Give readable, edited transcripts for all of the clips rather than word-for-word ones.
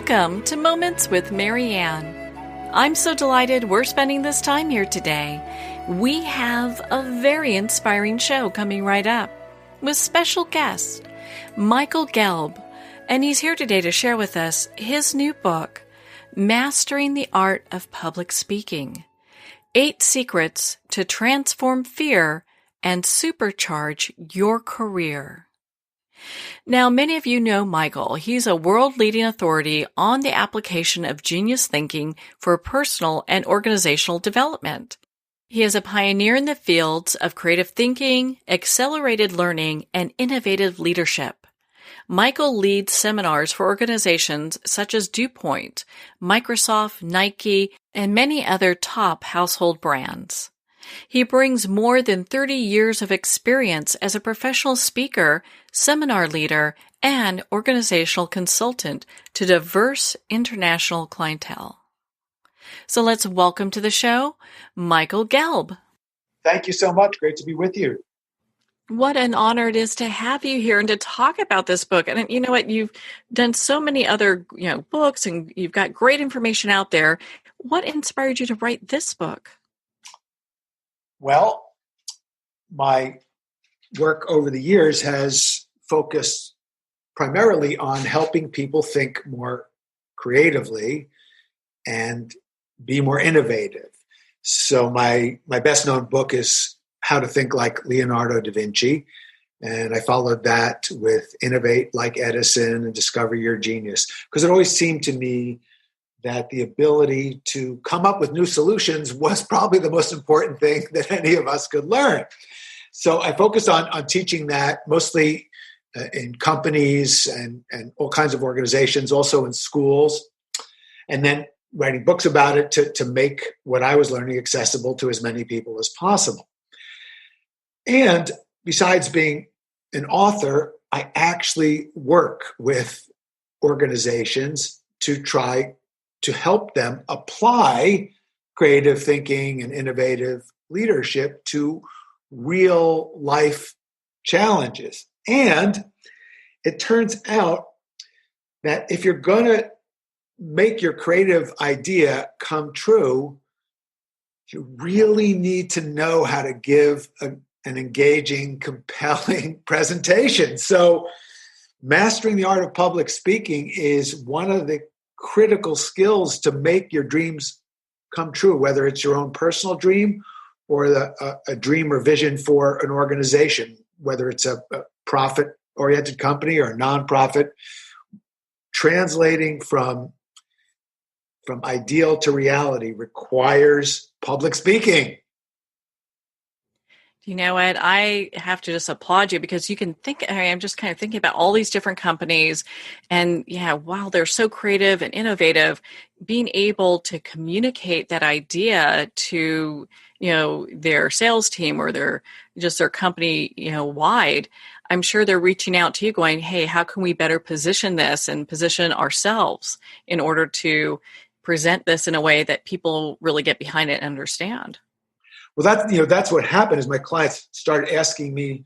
Welcome to Moments with Marianne. I'm so delighted we're spending this time here today. We have a very inspiring show coming right up with special guest Michael-Gelb, and he's here today to share with us his new book, Mastering the Art of Public Speaking: 8 Secrets to Transform Fear and Supercharge Your Career. Now, many of you know Michael. He's a world-leading authority on the application of genius thinking for personal and organizational development. He is a pioneer in the fields of creative thinking, accelerated learning, and innovative leadership. Michael leads seminars for organizations such as DuPont, Microsoft, Nike, and many other top household brands. He brings more than 30 years of experience as a professional speaker, seminar leader, and organizational consultant to diverse international clientele. So let's welcome to the show, Michael-Gelb. Thank you so much. Great to be with you. What an honor it is to have you here and to talk about this book. And you know what? You've done so many other books, and you've got great information out there. What inspired you to write this book? Well, my work over the years has focused primarily on helping people think more creatively and be more innovative. So my best known book is How to Think Like Leonardo da Vinci. And I followed that with Innovate Like Edison and Discover Your Genius, because it always seemed to me that the ability to come up with new solutions was probably the most important thing that any of us could learn. So I focused on teaching that mostly in companies and all kinds of organizations, also in schools, and then writing books about it to make what I was learning accessible to as many people as possible. And besides being an author, I actually work with organizations to try to help them apply creative thinking and innovative leadership to real life challenges. And it turns out that if you're going to make your creative idea come true, you really need to know how to give an engaging, compelling presentation. So mastering the art of public speaking is one of the critical skills to make your dreams come true, whether it's your own personal dream or a dream or vision for an organization, whether it's a profit-oriented company or a nonprofit. Translating from ideal to reality requires public speaking. You know what? I have to just applaud you, because you can think, I'm just kind of thinking about all these different companies, and while they're so creative and innovative, being able to communicate that idea to, their sales team or their company, wide, I'm sure they're reaching out to you going, hey, how can we better position this and position ourselves in order to present this in a way that people really get behind it and understand? Well, that's what happened is my clients started asking me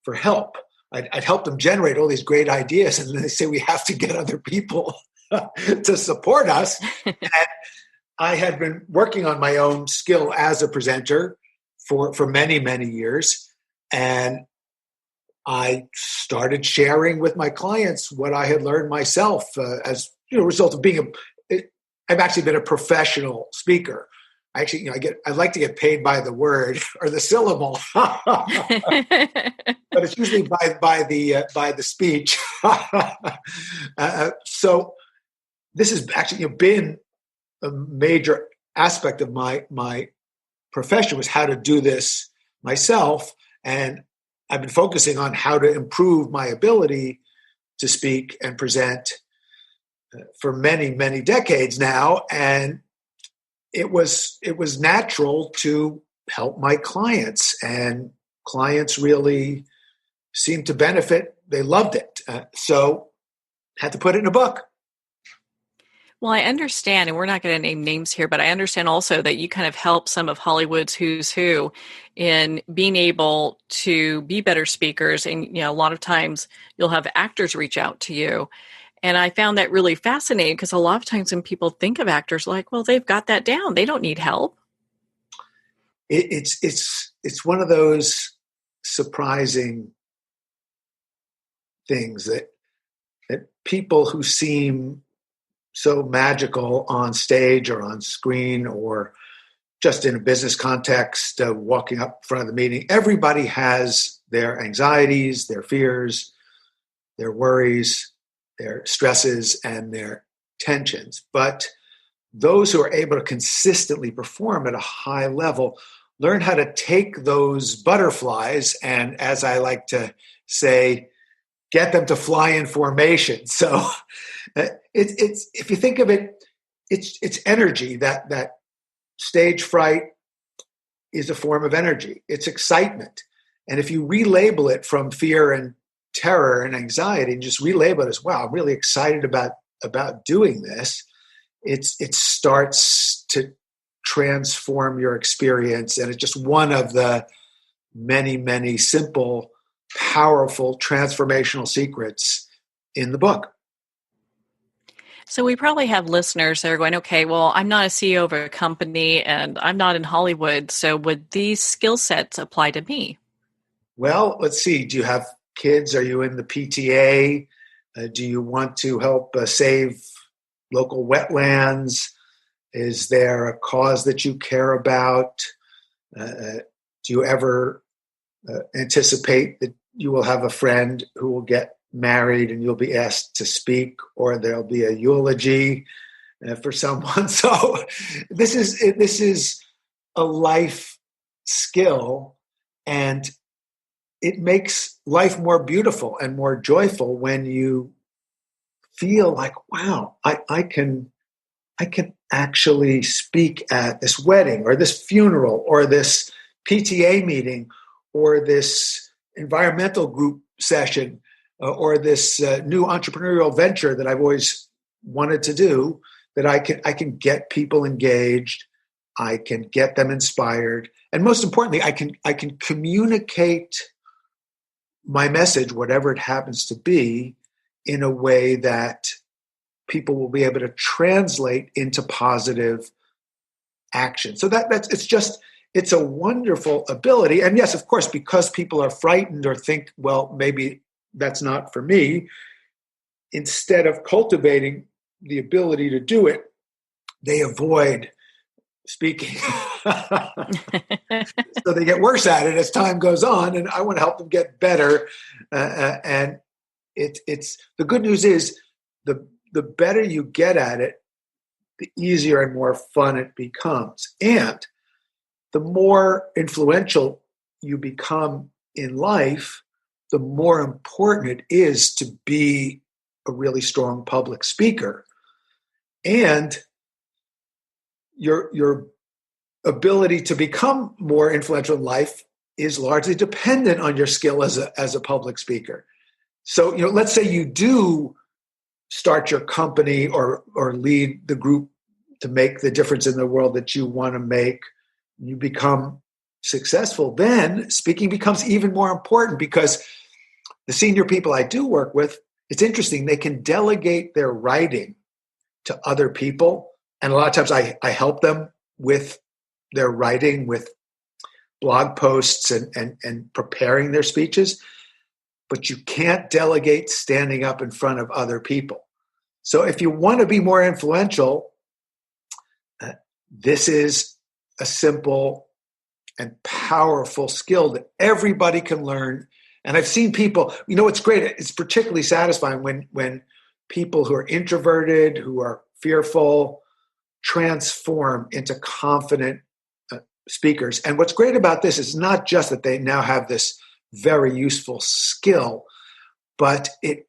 for help. I'd help them generate all these great ideas, and then they say we have to get other people to support us. And I had been working on my own skill as a presenter for many, many years, and I started sharing with my clients what I had learned myself as a result of being I've actually been a professional speaker. Actually, I like to get paid by the word or the syllable, but it's usually by the speech. So this has actually been a major aspect of my profession, was how to do this myself, and I've been focusing on how to improve my ability to speak and present for many, many decades now, and it was natural to help my clients, and clients really seemed to benefit. They loved it. So had to put it in a book. Well, I understand, and we're not going to name names here, but I understand also that you kind of help some of Hollywood's who's who in being able to be better speakers. And, a lot of times you'll have actors reach out to you And I found that really fascinating because a lot of times when people think of actors, like, well, they've got that down. They don't need help. It's one of those surprising things that people who seem so magical on stage or on screen or just in a business context, walking up in front of the meeting, everybody has their anxieties, their fears, their worries, their stresses, and their tensions. But those who are able to consistently perform at a high level learn how to take those butterflies and, as I like to say, get them to fly in formation. So it's if you think of it, it's energy. That stage fright is a form of energy. It's excitement. And if you relabel it from fear and terror and anxiety and just relabel it as, wow, I'm really excited about doing this, it starts to transform your experience. And it's just one of the many, many simple, powerful, transformational secrets in the book. So we probably have listeners that are going, okay, well, I'm not a CEO of a company and I'm not in Hollywood. So would these skill sets apply to me? Well, let's see. Do you have kids? Are you in the PTA? Do you want to help save local wetlands? Is there a cause that you care about? Do you ever anticipate that you will have a friend who will get married and you'll be asked to speak, or there'll be a eulogy for someone? So this is a life skill, and it makes life more beautiful and more joyful when you feel like, wow, I can actually speak at this wedding or this funeral or this PTA meeting or this environmental group session or this new entrepreneurial venture that I've always wanted to do, that I can get people engaged, I can get them inspired, and most importantly, I can communicate my message, whatever it happens to be, in a way that people will be able to translate into positive action. So it's a wonderful ability. And yes, of course, because people are frightened or think, well, maybe that's not for me, instead of cultivating the ability to do it, they avoid speaking. So they get worse at it as time goes on, and I want to help them get better. And it's the good news is the better you get at it, the easier and more fun it becomes. And the more influential you become in life, the more important it is to be a really strong public speaker. And your ability to become more influential in life is largely dependent on your skill as a public speaker. So, let's say you do start your company or lead the group to make the difference in the world that you want to make. You become successful. Then speaking becomes even more important, because the senior people I do work with, it's interesting, they can delegate their writing to other people. And a lot of times I help them with their writing, with blog posts and preparing their speeches. But you can't delegate standing up in front of other people. So if you want to be more influential, this is a simple and powerful skill that everybody can learn. And I've seen people, it's great. It's particularly satisfying when people who are introverted, who are fearful, transform into confident speakers. And what's great about this is not just that they now have this very useful skill, but it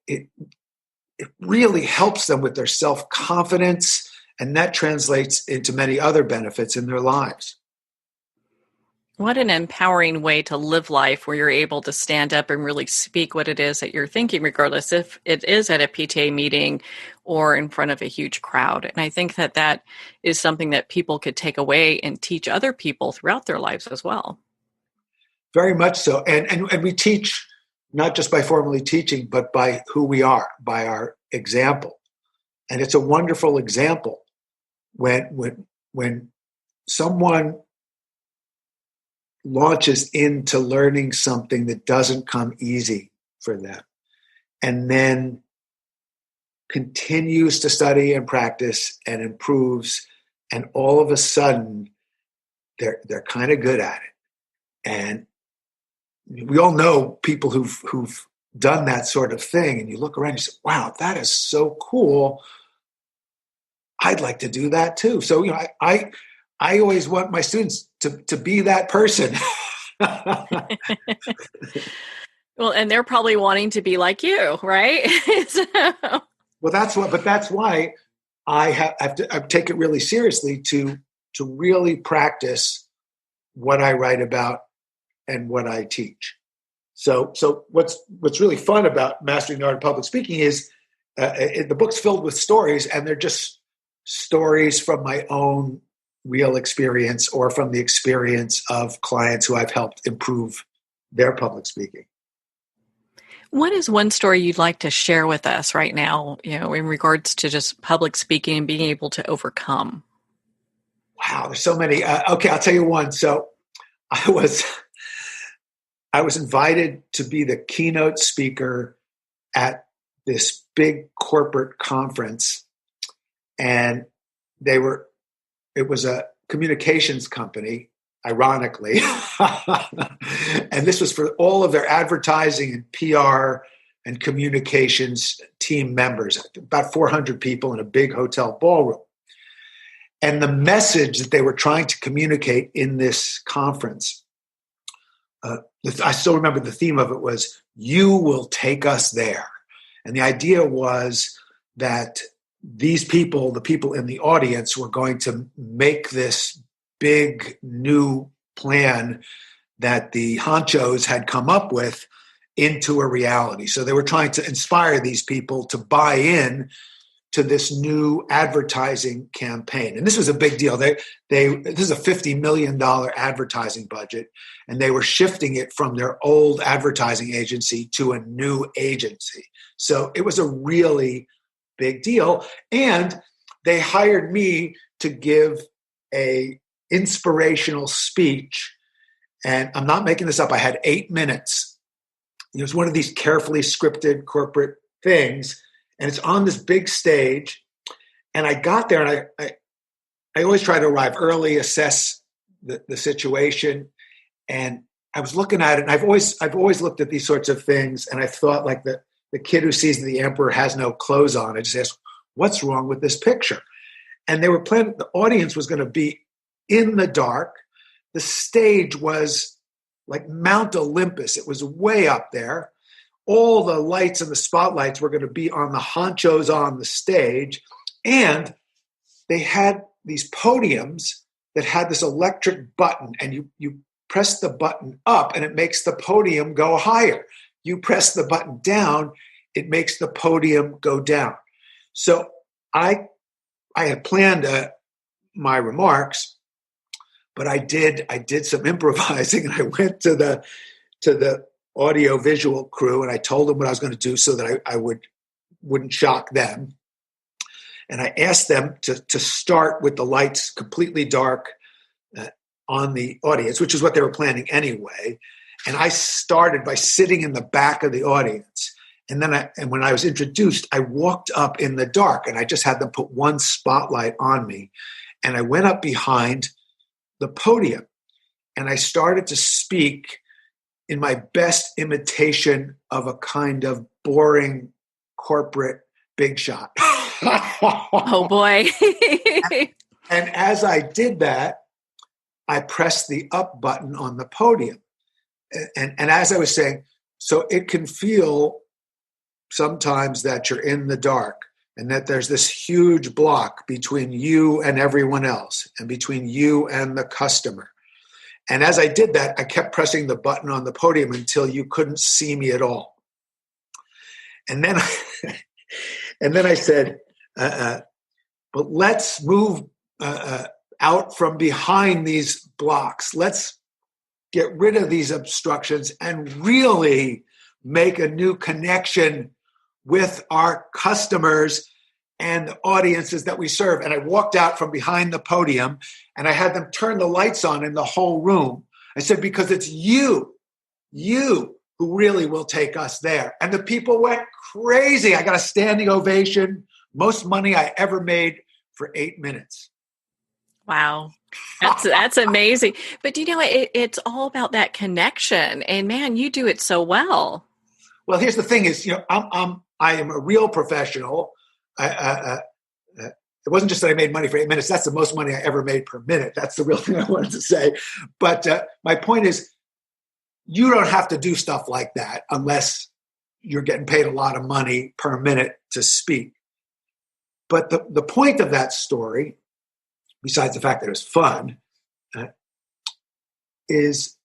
really helps them with their self-confidence, and that translates into many other benefits in their lives. What an empowering way to live life, where you're able to stand up and really speak what it is that you're thinking, regardless if it is at a PTA meeting or in front of a huge crowd. And I think that is something that people could take away and teach other people throughout their lives as well. Very much so. And we teach not just by formally teaching, but by who we are, by our example. And it's a wonderful example when someone launches into learning something that doesn't come easy for them, and then continues to study and practice and improves, and all of a sudden they're kind of good at it. And we all know people who've done that sort of thing, and you look around and you say, wow, that is so cool. I'd like to do that too. So, I always want my students to be that person. Well, and they're probably wanting to be like you, right? Well, that's why I take it really seriously to really practice what I write about and what I teach. So what's really fun about Mastering the Art of Public Speaking is the book's filled with stories, and they're just stories from my own real experience or from the experience of clients who I've helped improve their public speaking. What is one story you'd like to share with us right now, in regards to just public speaking and being able to overcome? Wow, there's so many. Okay, I'll tell you one. So I was invited to be the keynote speaker at this big corporate conference, and it was a communications company, ironically. And this was for all of their advertising and PR and communications team members, about 400 people in a big hotel ballroom. And the message that they were trying to communicate in this conference, I still remember the theme of it was, "You will take us there." And the idea was that these people, the people in the audience, were going to make this big new plan that the honchos had come up with into a reality. So they were trying to inspire these people to buy in to this new advertising campaign. And this was a big deal. This is a $50 million advertising budget, and they were shifting it from their old advertising agency to a new agency. So it was a really big deal. And they hired me to give a inspirational speech. And I'm not making this up. I had 8 minutes. It was one of these carefully scripted corporate things. And it's on this big stage. And I got there, and I always try to arrive early, assess the situation. And I was looking at it, and I've always looked at these sorts of things, and I thought, like the kid who sees the emperor has no clothes on. I just asked, what's wrong with this picture? And they were planning, the audience was going to be in the dark. The stage was like Mount Olympus. It was way up there. All the lights and the spotlights were going to be on the honchos on the stage. And they had these podiums that had this electric button, and you press the button up and it makes the podium go higher. You press the button down, it makes the podium go down. So I had planned my remarks, but I did some improvising, and I went to the audio visual crew, and I told them what I was going to do so that I wouldn't shock them. And I asked them to start with the lights completely dark on the audience, which is what they were planning anyway. And I started by sitting in the back of the audience. And then when I was introduced, I walked up in the dark, and I just had them put one spotlight on me. And I went up behind the podium, and I started to speak in my best imitation of a kind of boring corporate big shot. Oh, boy. And as I did that, I pressed the up button on the podium. And as I was saying, so it can feel sometimes that you're in the dark, and that there's this huge block between you and everyone else, and between you and the customer. And as I did that, I kept pressing the button on the podium until you couldn't see me at all. And then I said, but let's move out from behind these blocks. Let's get rid of these obstructions and really make a new connection with our customers and the audiences that we serve. And I walked out from behind the podium and I had them turn the lights on in the whole room. I said, because it's you who really will take us there. And the people went crazy. I got a standing ovation, most money I ever made for 8 minutes. Wow. That's amazing. But it's all about that connection. And man, you do it so well. Well, here's the thing is, I am a real professional. It wasn't just that I made money for 8 minutes. That's the most money I ever made per minute. That's the real thing I wanted to say. But my point is, you don't have to do stuff like that unless you're getting paid a lot of money per minute to speak. But the point of that story, besides the fact that it was fun, is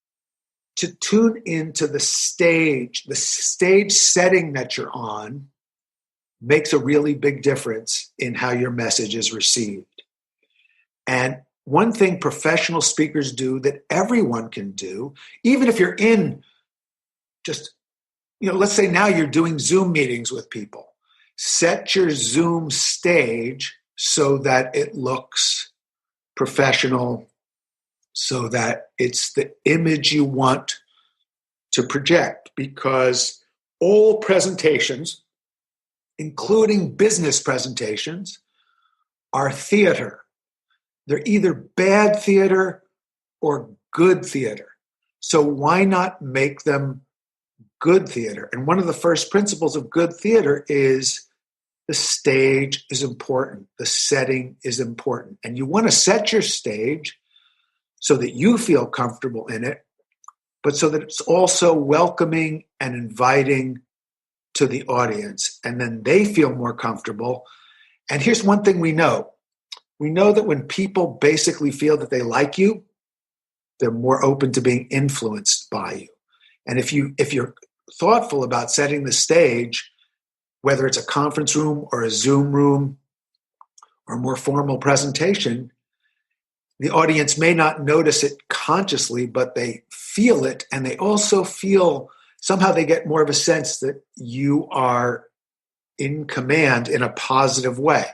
to tune into the stage setting that you're on makes a really big difference in how your message is received. And one thing professional speakers do that everyone can do, even if you're in just, let's say now you're doing Zoom meetings with people, set your Zoom stage so that it looks professional, so that it's the image you want to project, because all presentations, including business presentations, are theater. They're either bad theater or good theater. So why not make them good theater? And one of the first principles of good theater is the stage is important. The setting is important. And you want to set your stage so that you feel comfortable in it, but so that it's also welcoming and inviting to the audience. And then they feel more comfortable. And here's one thing we know. We know that when people basically feel that they like you, they're more open to being influenced by you. And if you're thoughtful about setting the stage, whether it's a conference room or a Zoom room or a more formal presentation, the audience may not notice it consciously, but they feel it. And they also feel, somehow they get more of a sense that you are in command in a positive way.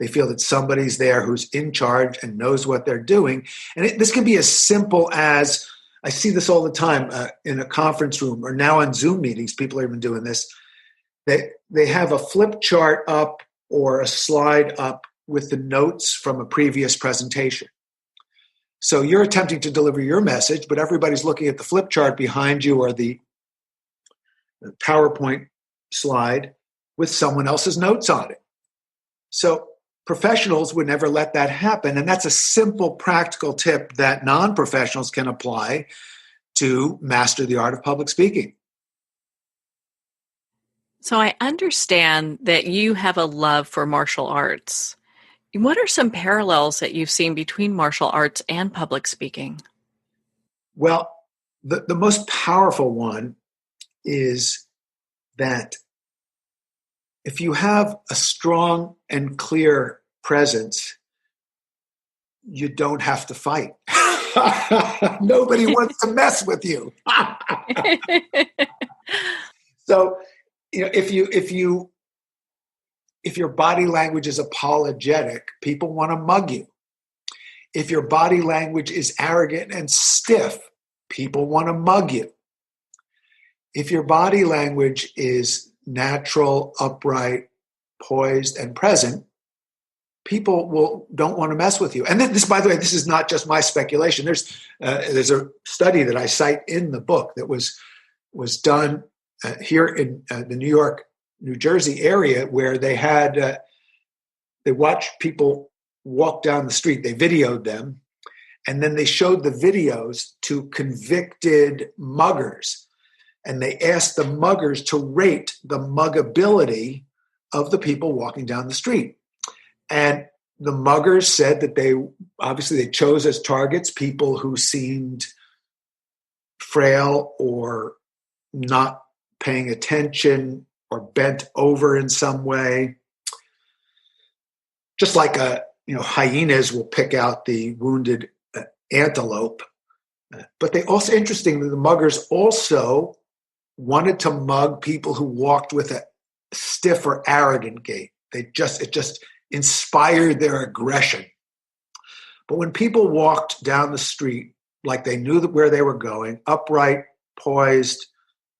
They feel that somebody's there who's in charge and knows what they're doing. And this can be as simple as, I see this all the time in a conference room or now on Zoom meetings, people are even doing this. They have a flip chart up or a slide up with the notes from a previous presentation. So you're attempting to deliver your message, but everybody's looking at the flip chart behind you or the PowerPoint slide with someone else's notes on it. So professionals would never let that happen. And that's a simple, practical tip that non-professionals can apply to master the art of public speaking. So I understand that you have a love for martial arts. What are some parallels that you've seen between martial arts and public speaking? Well, the most powerful one is that if you have a strong and clear presence, you don't have to fight. Nobody wants to mess with you. So, if your body language is apologetic, people want to mug you. If your body language is arrogant and stiff, people want to mug you. If your body language is natural, upright, poised, and present, people don't want to mess with you. And this, by the way, this is not just my speculation. There's a study that I cite in the book that was done here in the New York, New Jersey area, where they watched people walk down the street. They videoed them, and then they showed the videos to convicted muggers. And they asked the muggers to rate the muggability of the people walking down the street. And the muggers said that they chose as targets people who seemed frail or not paying attention or bent over in some way. Just like hyenas will pick out the wounded antelope. But they also, interestingly, the muggers also wanted to mug people who walked with a stiff or arrogant gait. It just inspired their aggression. But when people walked down the street like they knew where they were going, upright, poised,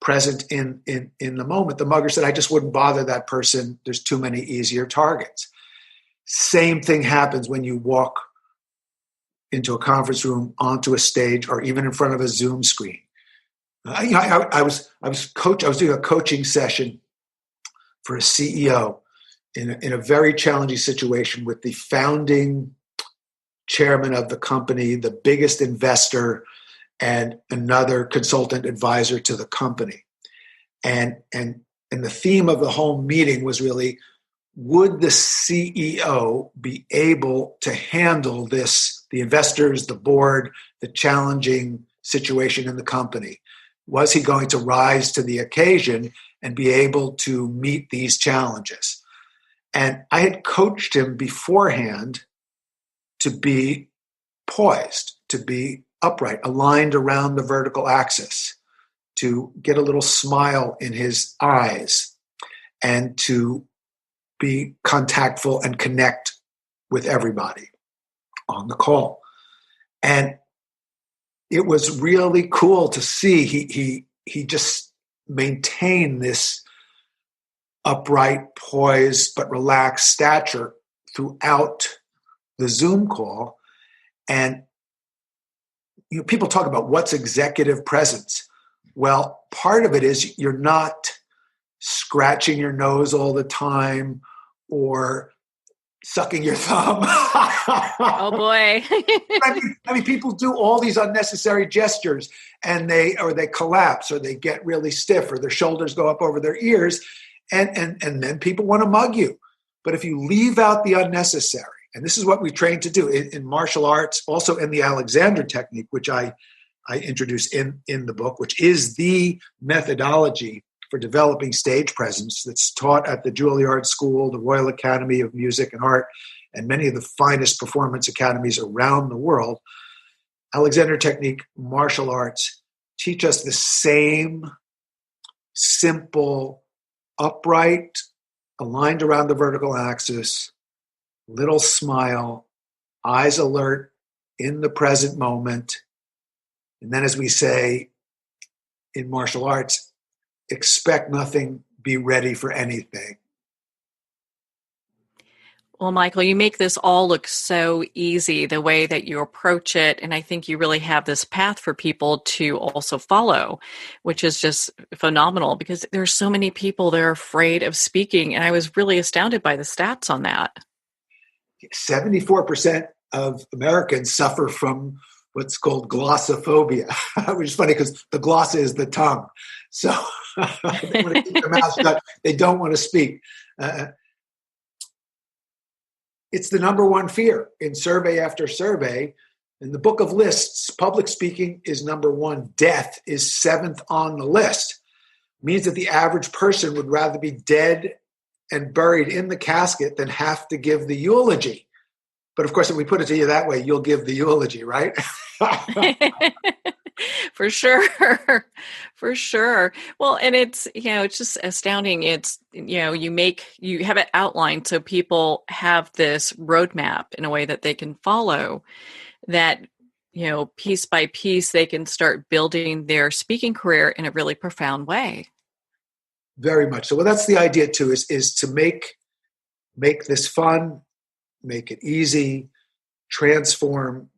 present in the moment, the mugger said, I just wouldn't bother that person. There's too many easier targets. Same thing happens when you walk into a conference room, onto a stage, or even in front of a Zoom screen. I was doing a coaching session for a CEO in a very challenging situation with the founding chairman of the company, the biggest investor, and another consultant advisor to the company. And the theme of the whole meeting was really, would the CEO be able to handle this, the investors, the board, the challenging situation in the company? Was he going to rise to the occasion and be able to meet these challenges? And I had coached him beforehand to be poised, to be upright, aligned around the vertical axis, to get a little smile in his eyes, and to be contactful and connect with everybody on the call. And it was really cool to see he just maintained this upright, poised, but relaxed stature throughout the Zoom call. And people talk about what's executive presence. Well, part of it is you're not scratching your nose all the time or sucking your thumb. Oh boy. I mean, people do all these unnecessary gestures, and they collapse, or they get really stiff, or their shoulders go up over their ears, and then people want to mug you. But if you leave out the unnecessary, and this is what we train to do in martial arts, also in the Alexander technique, which I introduce in the book, which is the methodology for developing stage presence that's taught at the Juilliard School, the Royal Academy of Music and Art, and many of the finest performance academies around the world. Alexander technique, martial arts, teach us the same simple, upright, aligned around the vertical axis, little smile, eyes alert in the present moment. And then, as we say in martial arts, expect nothing, be ready for anything. Well, Michael, you make this all look so easy, the way that you approach it. And I think you really have this path for people to also follow, which is just phenomenal, because there's so many people that are afraid of speaking. And I was really astounded by the stats on that. 74% of Americans suffer from what's called glossophobia, which is funny because the glossa is the tongue. So they want to keep their mouth shut. They don't want to speak. It's the number one fear in survey after survey. In the book of lists, public speaking is number one. Death is seventh on the list. It means that the average person would rather be dead and buried in the casket than have to give the eulogy. But of course, if we put it to you that way, you'll give the eulogy, right? For sure. For sure. Well, and it's, it's just astounding. It's, you have it outlined so people have this roadmap in a way that they can follow, that, piece by piece, they can start building their speaking career in a really profound way. Very much so. Well, that's the idea too, is to make this fun, make it easy, transform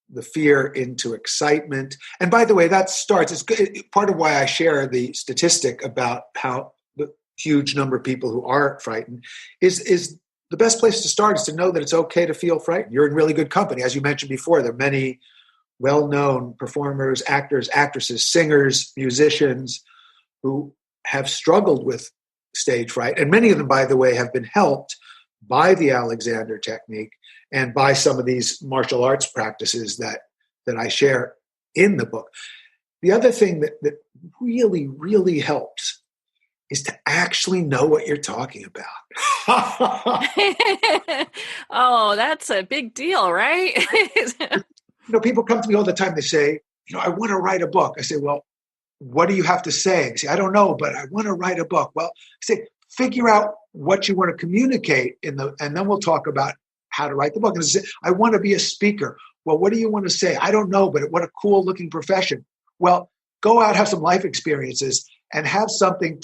the fear into excitement. And by the way, that starts, it's part of why I share the statistic about how the huge number of people who are frightened is the best place to start is to know that it's okay to feel frightened. You're in really good company. As you mentioned before, there are many well-known performers, actors, actresses, singers, musicians who have struggled with stage fright. And many of them, by the way, have been helped by the Alexander technique and by some of these martial arts practices that I share in the book. The other thing that really, really helps is to actually know what you're talking about. Oh, that's a big deal, right? People come to me all the time. They say, I want to write a book. I say, well, what do you have to say? And say, I don't know, but I want to write a book. Well, say, figure out what you want to communicate and then we'll talk about how to write the book. And say, I want to be a speaker. Well, what do you want to say? I don't know, but what a cool looking profession. Well, go out, have some life experiences and have something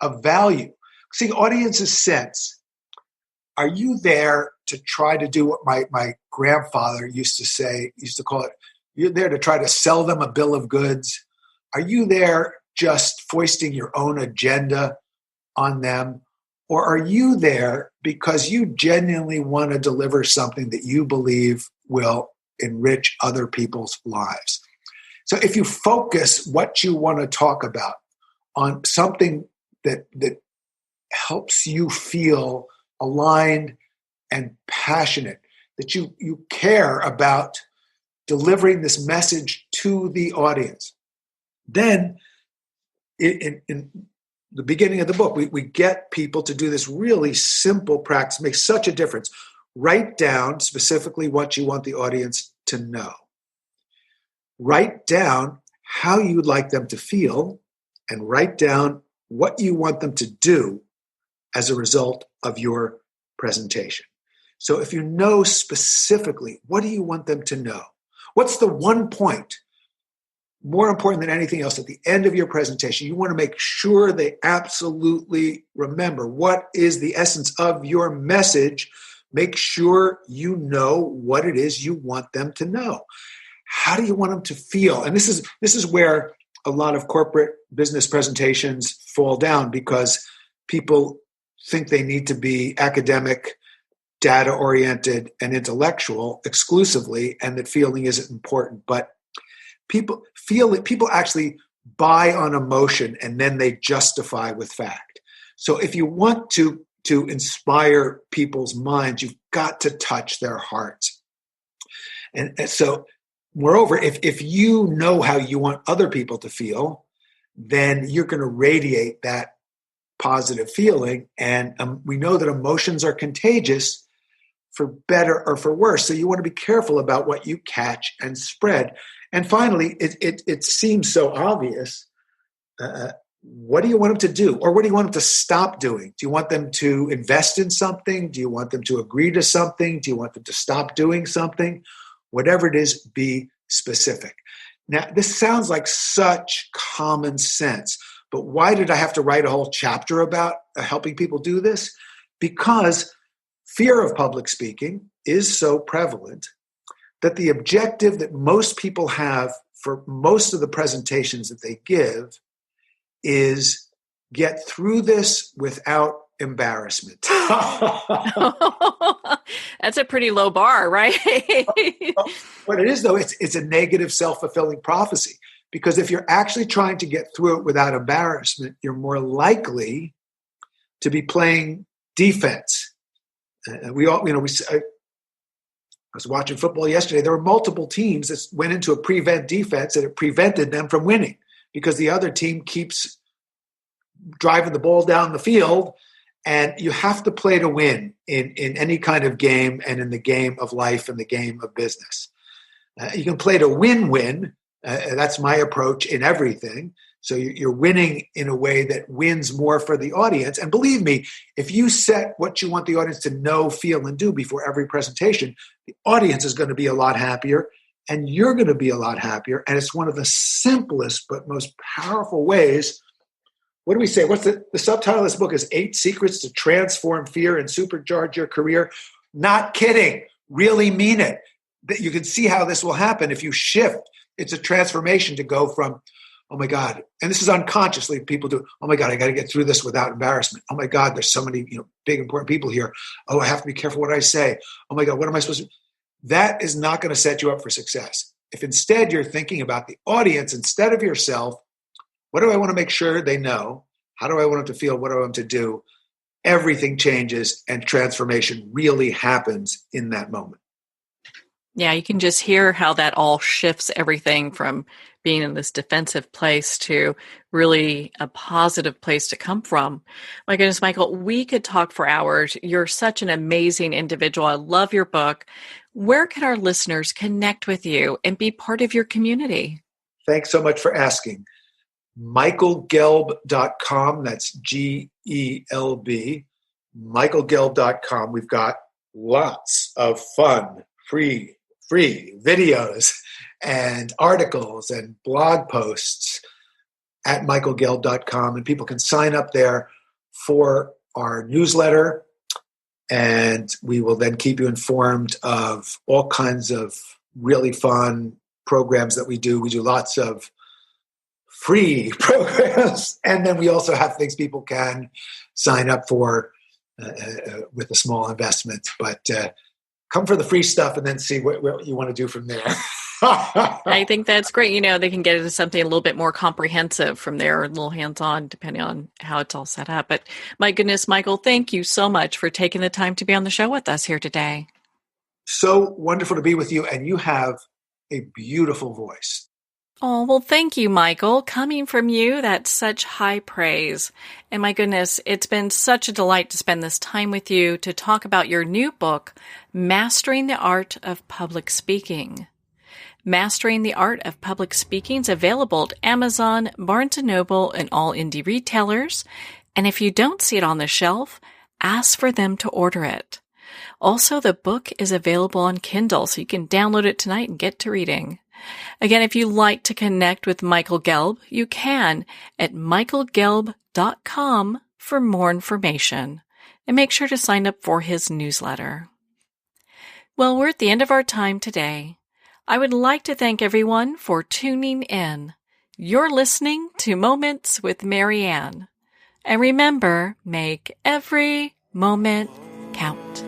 of value. See, audiences sense. Are you there to try to do what my grandfather used to call it, you're there to try to sell them a bill of goods? Are you there just foisting your own agenda on them? Or are you there because you genuinely want to deliver something that you believe will enrich other people's lives? So if you focus what you want to talk about on something that helps you feel aligned and passionate, that you care about delivering this message to the audience, then in the beginning of the book, we get people to do this really simple practice, makes such a difference. Write down specifically what you want the audience to know. Write down how you would like them to feel, and write down what you want them to do as a result of your presentation. So if you know specifically, what do you want them to know? What's the one point, more important than anything else, at the end of your presentation? You want to make sure they absolutely remember what is the essence of your message. Make sure you know what it is you want them to know. How do you want them to feel? And this is where a lot of corporate business presentations fall down, because people think they need to be academic, data-oriented, and intellectual exclusively, and that feeling isn't important. But people actually buy on emotion, and then they justify with fact. So if you want to inspire people's minds, you've got to touch their hearts. And so, moreover, if you know how you want other people to feel, then you're going to radiate that positive feeling. And we know that emotions are contagious, for better or for worse. So you want to be careful about what you catch and spread. And finally, it seems so obvious. What do you want them to do? Or what do you want them to stop doing? Do you want them to invest in something? Do you want them to agree to something? Do you want them to stop doing something? Whatever it is, be specific. Now, this sounds like such common sense, but why did I have to write a whole chapter about helping people do this? Because fear of public speaking is so prevalent that the objective that most people have for most of the presentations that they give is get through this without embarrassment. That's a pretty low bar, right? What it is, though, it's a negative self-fulfilling prophecy, because if you're actually trying to get through it without embarrassment, you're more likely to be playing defense. I was watching football yesterday. There were multiple teams that went into a prevent defense, and it prevented them from winning because the other team keeps driving the ball down the field. And you have to play to win in any kind of game, and in the game of life and the game of business. You can play to win-win. That's my approach in everything. So you're winning in a way that wins more for the audience. And believe me, if you set what you want the audience to know, feel, and do before every presentation, the audience is going to be a lot happier, and you're going to be a lot happier. And it's one of the simplest but most powerful ways. What do we say? What's the subtitle of this book is 8 Secrets to Transform Fear and Supercharge Your Career. Not kidding. Really mean it. That you can see how this will happen if you shift. It's a transformation to go from, oh my God, and this is unconsciously people do, oh my God, I got to get through this without embarrassment. Oh my God, there's so many big, important people here. Oh, I have to be careful what I say. Oh my God, what am I supposed to do? That is not going to set you up for success. If instead you're thinking about the audience instead of yourself, what do I want to make sure they know? How do I want them to feel? What do I want them to do? Everything changes, and transformation really happens in that moment. Yeah, you can just hear how that all shifts everything from being in this defensive place to really a positive place to come from. My goodness, Michael, we could talk for hours. You're such an amazing individual. I love your book. Where can our listeners connect with you and be part of your community? Thanks so much for asking. michael-gelb.com. That's Gelb. michael-gelb.com. We've got lots of fun, free videos and articles and blog posts at michael-gelb.com. And people can sign up there for our newsletter. And we will then keep you informed of all kinds of really fun programs that we do. We do lots of free programs. And then we also have things people can sign up for with a small investment. But come for the free stuff and then see what you want to do from there. I think that's great. You know, they can get into something a little bit more comprehensive from there, a little hands-on, depending on how it's all set up. But my goodness, Michael, thank you so much for taking the time to be on the show with us here today. So wonderful to be with you. And you have a beautiful voice. Oh, well, thank you, Michael. Coming from you, that's such high praise. And my goodness, it's been such a delight to spend this time with you to talk about your new book, Mastering the Art of Public Speaking. Mastering the Art of Public Speaking is available at Amazon, Barnes & Noble, and all indie retailers. And if you don't see it on the shelf, ask for them to order it. Also, the book is available on Kindle, so you can download it tonight and get to reading. Again, if you'd like to connect with Michael Gelb, you can at michael-gelb.com for more information. And make sure to sign up for his newsletter. Well, we're at the end of our time today. I would like to thank everyone for tuning in. You're listening to Moments with Marianne. And remember, make every moment count.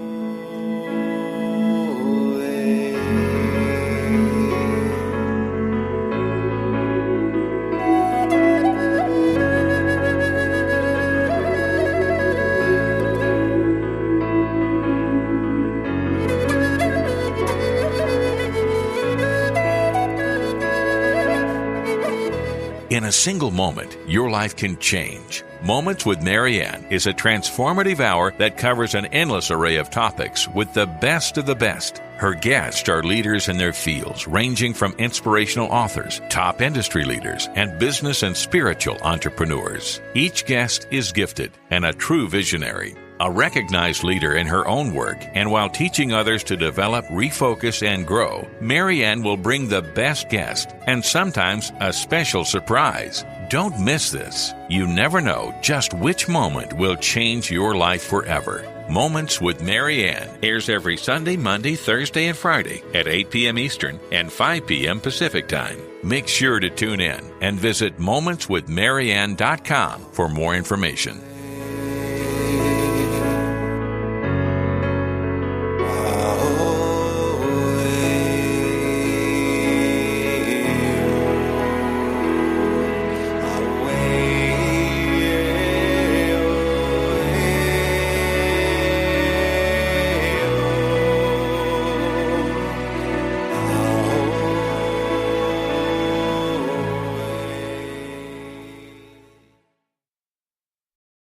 In a single moment, your life can change. Moments with Marianne is a transformative hour that covers an endless array of topics with the best of the best. Her guests are leaders in their fields, ranging from inspirational authors, top industry leaders, and business and spiritual entrepreneurs. Each guest is gifted and a true visionary. A recognized leader in her own work, and while teaching others to develop, refocus, and grow, Marianne will bring the best guest and sometimes a special surprise. Don't miss this. You never know just which moment will change your life forever. Moments with Marianne airs every Sunday, Monday, Thursday, and Friday at 8 p.m. Eastern and 5 p.m. Pacific Time. Make sure to tune in and visit momentswithmarianne.com for more information.